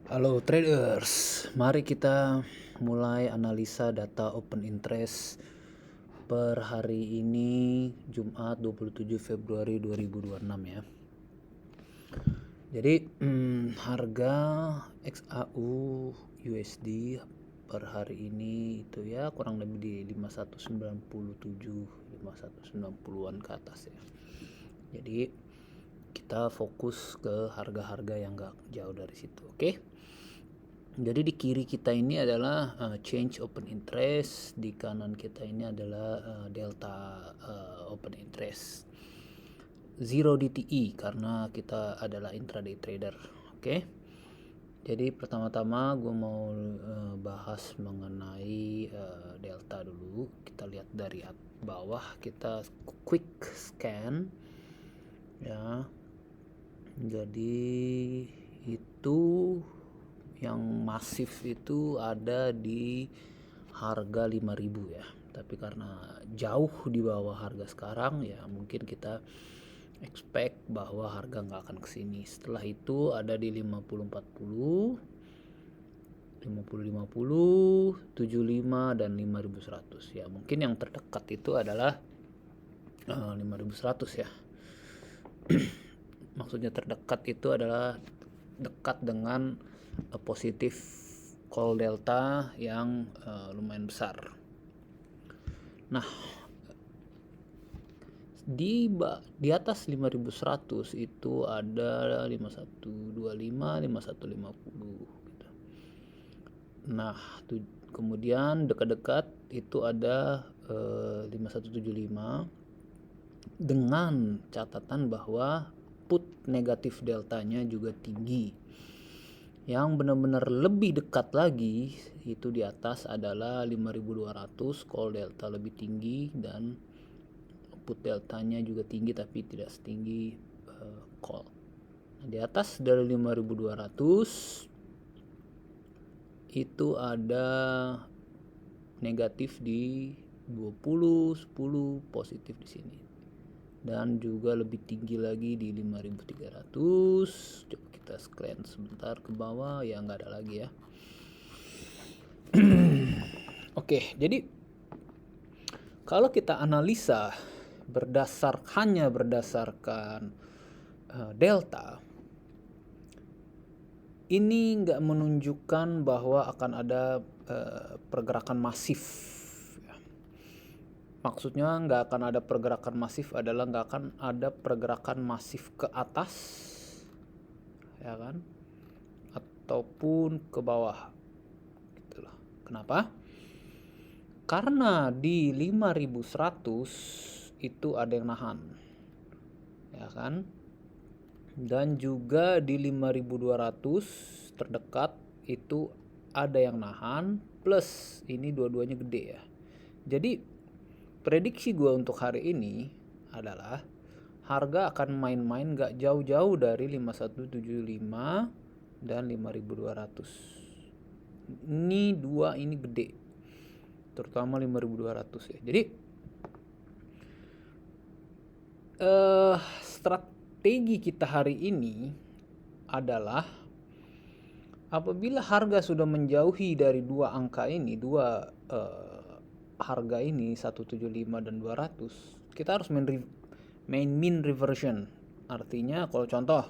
Halo traders, mari kita mulai analisa data open interest per hari ini Jumat 27 Februari 2026 ya. Jadi harga XAU USD per hari ini itu ya kurang lebih di 5197 5190-an ke atas ya. Jadi kita fokus ke harga-harga yang enggak jauh dari situ, oke? Jadi di kiri kita ini adalah change open interest, di kanan kita ini adalah delta open interest. Zero DTE karena kita adalah intraday trader, oke? Jadi pertama-tama gue mau bahas mengenai delta dulu. Kita lihat dari bawah, kita quick scan ya. Jadi itu yang masif itu ada di harga 5.000 ya, tapi karena jauh di bawah harga sekarang ya mungkin kita expect bahwa harga nggak akan kesini. Setelah itu ada di 50-40, 50-50, 75 dan 5.100 ya. Mungkin yang terdekat itu adalah 5.100 ya. Maksudnya terdekat itu adalah dekat dengan positif call delta yang lumayan besar. Nah, di atas 5.100 itu ada 5125, 5150 gitu. Nah, kemudian dekat-dekat itu ada 5175 dengan catatan bahwa put negatif deltanya juga tinggi. Yang benar-benar lebih dekat lagi itu di atas adalah 5200, call delta lebih tinggi dan put deltanya juga tinggi tapi tidak setinggi call. Nah, di atas dari 5200 itu ada negatif di 20, 10, positif di sini. Dan juga lebih tinggi lagi di 5300. Coba kita scan sebentar ke bawah, ya nggak ada lagi ya. Oke, jadi kalau kita analisa hanya berdasarkan delta, ini nggak menunjukkan bahwa akan ada pergerakan masif. Maksudnya nggak akan ada pergerakan masif adalah nggak akan ada pergerakan masif ke atas, ya kan, ataupun ke bawah. Gitulah. Kenapa? Karena di 5100 itu ada yang nahan, ya kan, dan juga di 5200 terdekat itu ada yang nahan, plus ini dua-duanya gede ya. Jadi prediksi gue untuk hari ini adalah harga akan main-main gak jauh-jauh dari 5175 dan 5200. Ini dua ini gede, terutama 5200 ya. Jadi strategi kita hari ini adalah apabila harga sudah menjauhi dari dua angka ini, dua harga ini 175 dan 200, kita harus main mean reversion. Artinya kalau contoh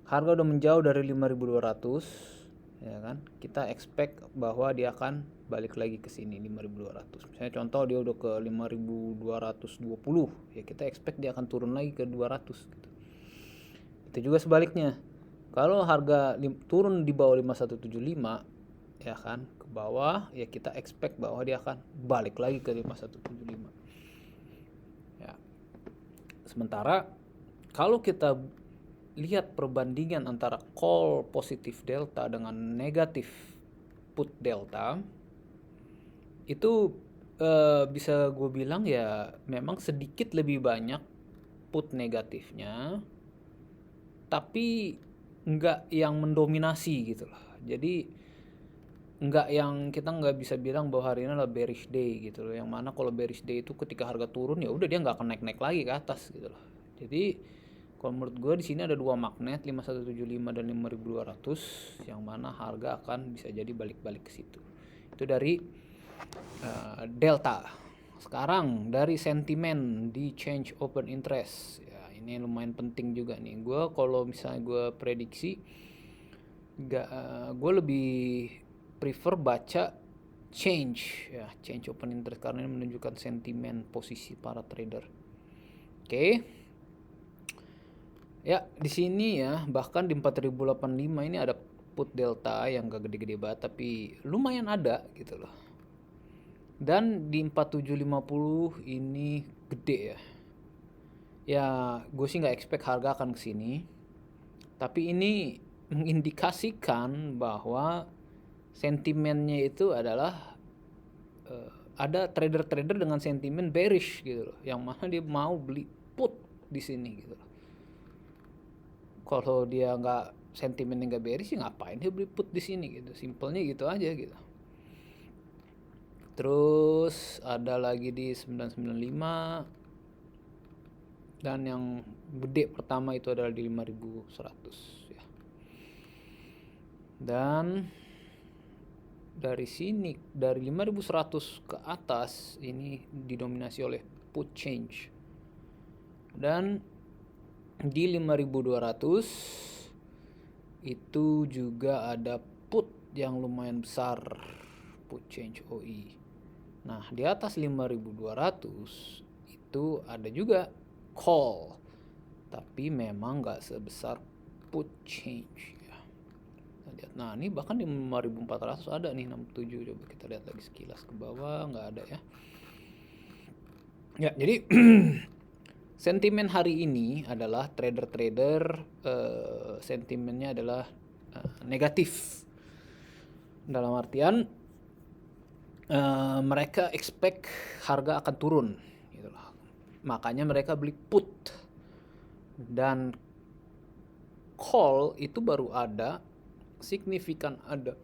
harga udah menjauh dari 5200 ya kan, kita expect bahwa dia akan balik lagi ke sini 5200. Misalnya contoh dia udah ke 5220 ya, kita expect dia akan turun lagi ke 200 gitu. Itu juga sebaliknya, kalau harga turun di bawah 5175 ya kan, ke bawah ya, kita expect bahwa dia akan balik lagi ke 5175 ya. Sementara kalau kita lihat perbandingan antara call positif delta dengan negatif put delta, itu bisa gue bilang ya memang sedikit lebih banyak put negatifnya, tapi nggak yang mendominasi gitu loh. Jadi nggak yang kita nggak bisa bilang bahwa hari ini adalah bearish day gitu loh. Yang mana kalau bearish day itu ketika harga turun ya udah dia nggak akan naik-naik lagi ke atas gitu loh. Jadi Kalau menurut gue di sini ada dua magnet 5175 dan 5200 yang mana harga akan bisa jadi balik-balik ke situ. Itu dari delta. Sekarang dari sentimen di change open interest. Ya, ini lumayan penting juga nih. Gue kalau misalnya gue prediksi gue lebih prefer baca change open interest karena ini menunjukkan sentimen posisi para trader. Oke. Ya, di sini ya, bahkan di 4085 ini ada put delta yang gak gede-gede banget tapi lumayan ada gitu loh. Dan di 4750 ini gede ya. Ya, gue sih nggak expect harga akan kesini. Tapi ini mengindikasikan bahwa sentimennya itu adalah ada trader-trader dengan sentimen bearish gitu loh, yang mana dia mau beli put di sini gitu loh. Kalau dia nggak sentimennya nggak bearish sih ngapain dia beli put di sini gitu, simpelnya gitu aja gitu. Terus ada lagi di 995 dan yang gede pertama itu adalah di 5100 ya. Dan dari sini dari 5100 ke atas ini didominasi oleh put change. Dan di 5200 itu juga ada put yang lumayan besar, put change OI. Nah, di atas 5200 itu ada juga call, tapi memang nggak sebesar put change ya. Nah, ini bahkan di 5400 ada nih 67. Coba kita lihat lagi sekilas ke bawah, nggak ada ya. Ya, jadi sentimen hari ini adalah trader-trader sentimennya adalah negatif. Dalam artian mereka expect harga akan turun gitu loh. Makanya mereka beli put. Dan call itu baru ada signifikan ada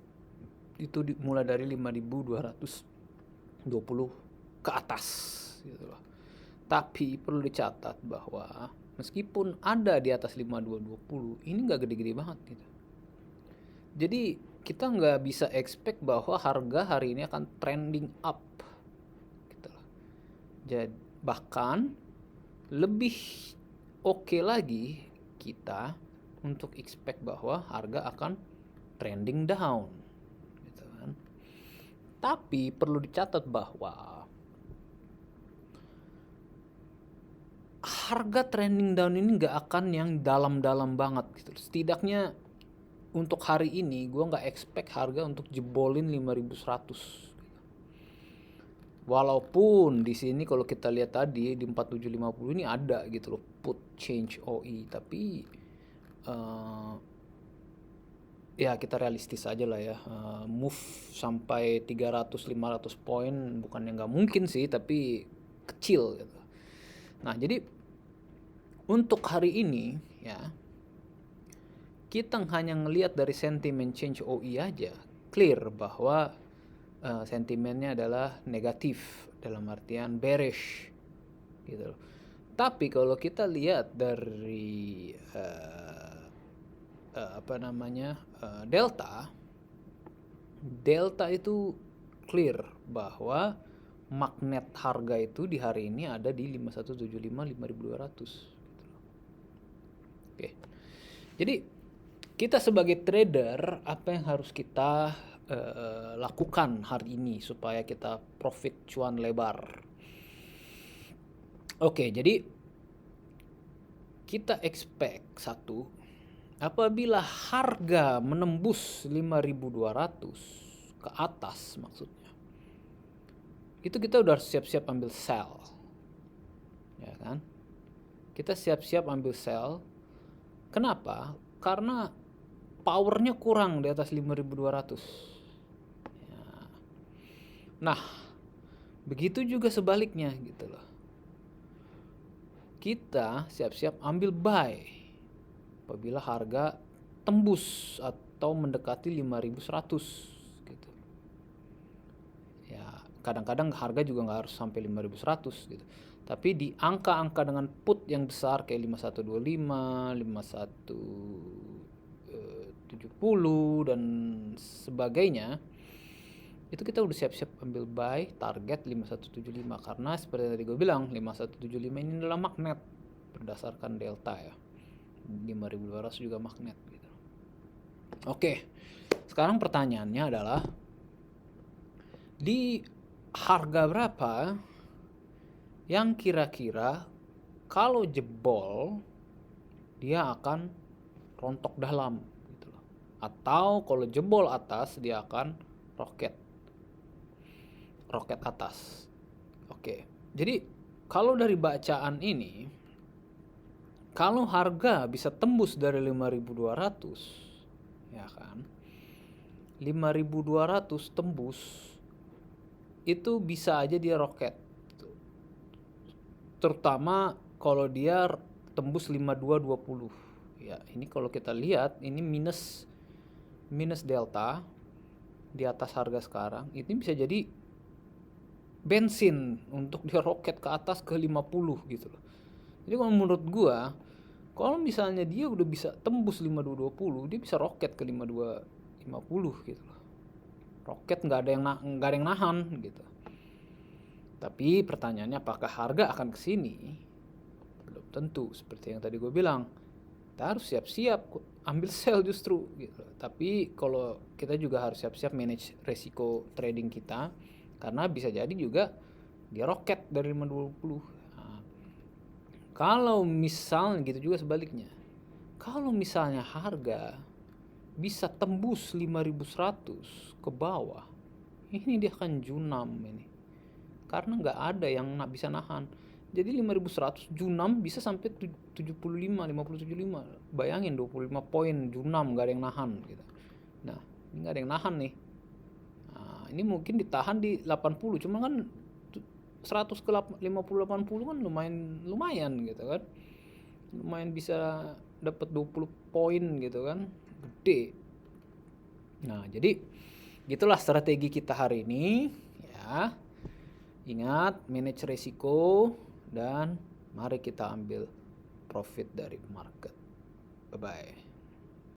itu mulai dari 5220 ke atas gitu loh. Tapi perlu dicatat bahwa meskipun ada di atas 5220 ini nggak gede-gede banget gitu. Jadi kita nggak bisa expect bahwa harga hari ini akan trending up gitu loh. Jadi bahkan lebih oke lagi kita untuk expect bahwa harga akan trending down gitu kan. Tapi perlu dicatat bahwa harga trending down ini nggak akan yang dalam-dalam banget gitu. Setidaknya untuk hari ini gue nggak expect harga untuk jebolin 5100. Walaupun di sini kalau kita lihat tadi di 4750 ini ada gitu loh put change OI, tapi ya kita realistis aja lah ya. Move sampai 300-500 poin bukan yang nggak mungkin sih, tapi kecil gitu. Nah, jadi untuk hari ini ya kita hanya ngelihat dari sentimen change OI aja clear bahwa sentimennya adalah negatif dalam artian bearish gitu. Tapi kalau kita lihat dari delta itu clear bahwa magnet harga itu di hari ini ada di 5175 5200 gitu. Oke. Jadi kita sebagai trader apa yang harus kita lakukan hari ini supaya kita profit cuan lebar? Oke, jadi kita expect satu, apabila harga menembus 5200 ke atas maksudnya, itu kita udah siap-siap ambil sell. Ya kan? Kita siap-siap ambil sell. Kenapa? Karena powernya kurang di atas 5200. Ya. Nah, begitu juga sebaliknya gitu loh. Kita siap-siap ambil buy apabila harga tembus atau mendekati 5100 gitu. Ya, kadang-kadang harga juga nggak harus sampai 5100 gitu. Tapi di angka-angka dengan put yang besar kayak 5125, 5170 dan sebagainya, itu kita udah siap-siap ambil buy target 5175, karena seperti yang tadi gue bilang 5175 ini adalah magnet berdasarkan delta ya. 5200 juga magnet gitu. Oke. Sekarang pertanyaannya adalah di harga berapa yang kira-kira kalau jebol dia akan rontok dalam gitu loh. Atau kalau jebol atas dia akan roket atas. Oke. Jadi kalau dari bacaan ini, kalau harga bisa tembus dari 5200, ya kan, 5200 tembus, itu bisa aja dia roket, terutama kalau dia tembus 5220. Ya, ini kalau kita lihat ini minus delta di atas harga sekarang, ini bisa jadi bensin untuk dia roket ke atas ke 50 gitu loh. Jadi kalau menurut gua, kalau misalnya dia udah bisa tembus 5220, dia bisa roket ke 5250 gitu loh. Roket nggak ada yang nahan gitu. Tapi pertanyaannya apakah harga akan kesini? Belum tentu. Seperti yang tadi gue bilang, kita harus siap-siap ambil sell justru gitu. Tapi kalau kita juga harus siap-siap manage resiko trading kita, karena bisa jadi juga dia roket dari 520. Nah, kalau misalnya gitu juga sebaliknya, kalau misalnya harga bisa tembus 5100 ke bawah, ini dia akan junam ini, karena nggak ada yang bisa nahan. Jadi 5100 junam bisa sampai 75, 5075. Bayangin 25 poin junam, nggak ada yang nahan gitu. Nah, ini nggak ada yang nahan nih. Nah, ini mungkin ditahan di 80, cuma kan 100 ke 50 80 kan lumayan gitu kan. Lumayan bisa dapat 20 poin gitu kan. Gede. Nah, jadi gitulah strategi kita hari ini ya. Ingat, manage resiko, dan mari kita ambil profit dari market. Bye-bye.